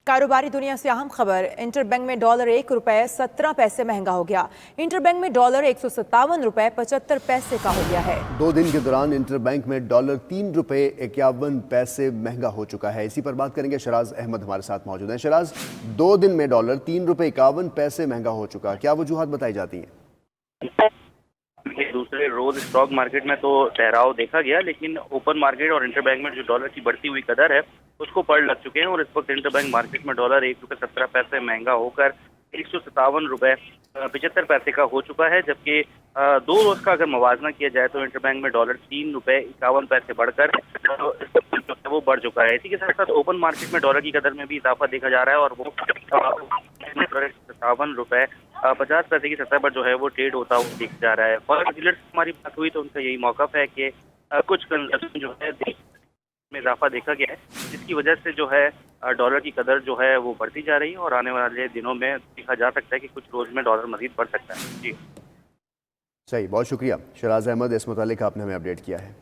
कारोबारी दुनिया से अहम खबर। इंटरबैंक में डॉलर ₹1.17 महंगा हो गया। इंटरबैंक में डॉलर ₹157.75 का हो गया है। 2 दिन के दौरान इंटरबैंक में डॉलर ₹3.51 महंगा हो चुका है। इसी पर बात करेंगे। शराज अहमद हमारे साथ मौजूद हैं। शराज, 2 दिन में डॉलर ₹3.51 महंगा हो चुका, क्या वजूहात बताई जाती हैं? दूसरे रोज स्टॉक मार्केट में तो ठहराव देखा गया, लेकिन ओपन मार्केट और इंटरबैंक में जो डॉलर की बढ़ती हुई कदर है उसको पढ़ लग चुके हैं और इस वक्त इंटरबैंक मार्केट में डॉलर ₹1.17 महंगा होकर ₹157.75 का हो चुका है। जबकि 2 रोज का अगर मुवाजना किया जाए तो इंटरबैंक में डॉलर ₹3.51 बढ़कर वो बढ़ चुका है। इसी के साथ साथ ओपन मार्केट में डॉलर की कदर में भी इजाफा देखा जा रहा है और वो ₹57.50 की सतह पर जो है वो ट्रेड होता हुआ दिख जा रहा है। फॉरेक्स डीलर्स से हमारी बात हुई तो उनका यही मौकफ है कि कुछ कंजप्शन जो है में इजाफा देखा गया है, जिसकी वजह से जो है डॉलर की कदर जो है वो बढ़ती जा रही है और आने वाले दिनों में देखा जा सकता है कि कुछ रोज में डॉलर मजीद बढ़ सकता है। जी सही, बहुत शुक्रिया शराज अहमद, इस मुतालिक आपने हमें अपडेट किया है।